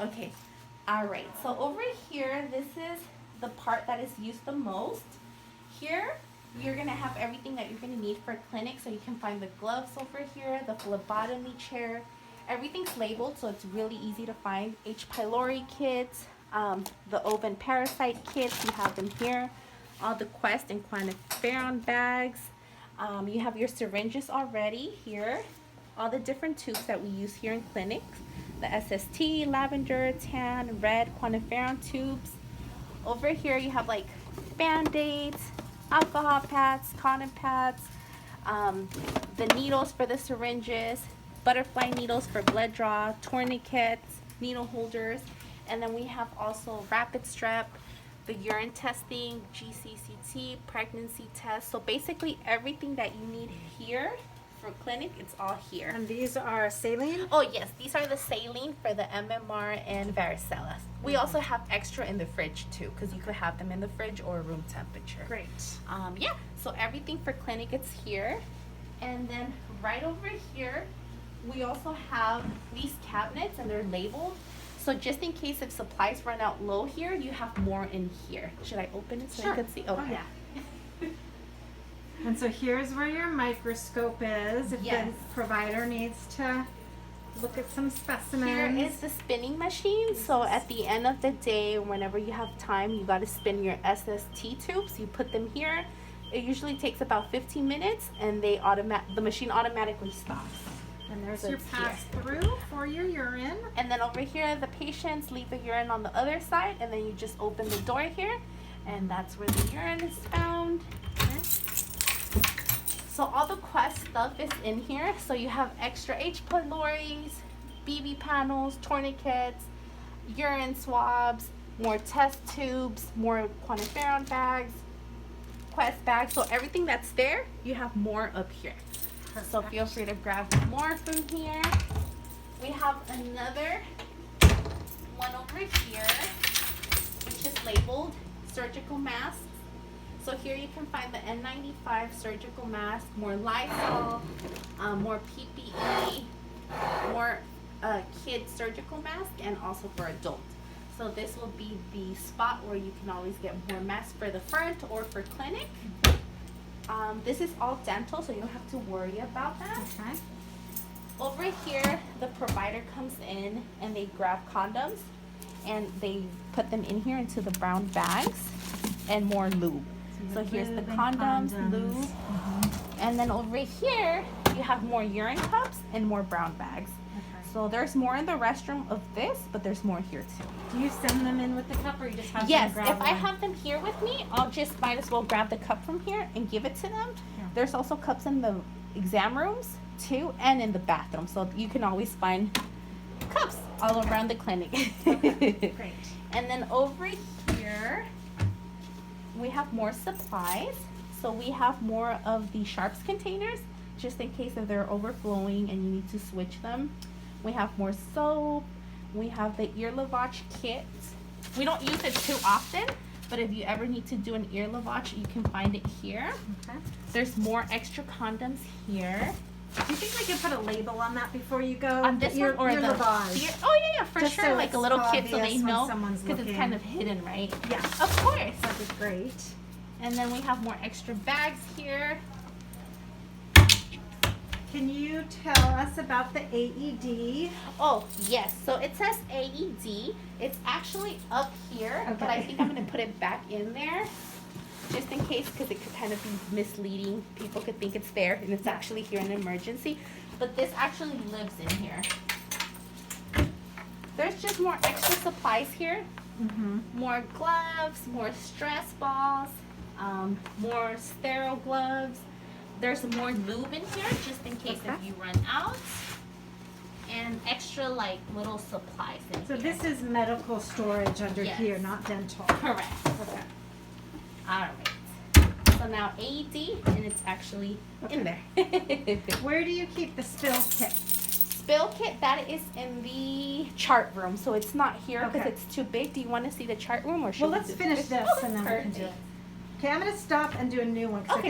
Okay. All right. So over here, this is the part that is used the most. Here, you're going to have everything that you're going to need for a clinic. So you can find the gloves over here, the phlebotomy chair. Everything's labeled, so it's really easy to find. H. pylori kits, the oven parasite kits, you have them here. All the Quest and quantiferon bags. You have your syringes already here. All the different tubes that we use here in clinics. The SST, lavender, tan, red, quantiferon tubes. Over here you have like Band-Aids, alcohol pads, cotton pads, the needles for the syringes, butterfly needles for blood draw, tourniquets, needle holders, and then we have also rapid strep, the urine testing, GCCT, pregnancy test. So basically everything that you need here for clinic, it's all here. And these are saline? Oh yes, these are the saline for the MMR and varicella. We also have extra in the fridge too, because you could have them in the fridge or room temperature. Great. Yeah, so everything for clinic, it's here. And then right over here, we also have these cabinets and they're labeled. So just in case if supplies run out low here, you have more in here. Should I open it so you can see? Okay. Oh, yeah. And so here's where your microscope is if Yes. the provider needs to look at some specimens. Here is the spinning machine. So at the end of the day, whenever you have time, you got to spin your SST tubes. You put them here. It usually takes about 15 minutes and the machine automatically stops. And there's So your it's pass-through for your urine. And then over here, the patients leave the urine on the other side, and then you just open the door here, and that's where the urine is found. Okay. So all the Quest stuff is in here. So you have extra H. pyloris, BB panels, tourniquets, urine swabs, more test tubes, more quantiferon bags, Quest bags. So everything that's there, you have more up here. So feel free to grab more from here. We have another one over here, which is labeled surgical masks. So here you can find the N95 surgical mask, more Lysol, more PPE, more kid surgical mask, and also for adult. So this will be the spot where you can always get more masks for the front or for clinic. This is all dental, so you don't have to worry about that. Okay. Over here, the provider comes in and they grab condoms and they put them in here into the brown bags and more lube. So here's the condoms, lube. Mm-hmm. And then over here, you have more urine cups and more brown bags. Okay. So there's more in the restroom of this, but there's more here too. Do you send them in with the cup or you just have Yes, them grab if I have them here with me, I'll just might as well grab the cup from here and give it to them. Yeah. There's also cups in the exam rooms too and in the bathroom. So you can always find cups all around the clinic. Okay, great. And then over here, we have more supplies. So we have more of the sharps containers, just in case if they're overflowing and you need to switch them. We have more soap. We have the ear lavage kits. We don't use it too often, but if you ever need to do an ear lavage, you can find it here. Okay. There's more extra condoms here. Do you think we could put a label on that before you go? On this one or the lavage? Oh yeah, for just sure. So like a little kid so they know, because it's kind of hidden, right? Yeah, of course. That'd be great. And then we have more extra bags here. Can you tell us about the AED? Oh, yes. So it says AED. It's actually up here, okay. But I think I'm going to put it back in there just in case because it could kind of be misleading. People could think it's there and it's actually here in an emergency. But this actually lives in here. There's just more extra supplies here. Mm-hmm. More gloves, more stress balls, more sterile gloves. There's more lube in here just in case if you run out. And extra like little supplies in So here. this is medical storage under here, not dental. Correct. Okay. Alright. So now AED and it's actually in there. Where do you keep the spill kit? Spill kit, that is in the chart room. So it's not here because it's too big. Do you want to see the chart room or should Well, let's finish this and then we can do it. Okay, I'm going to stop and do a new one because I think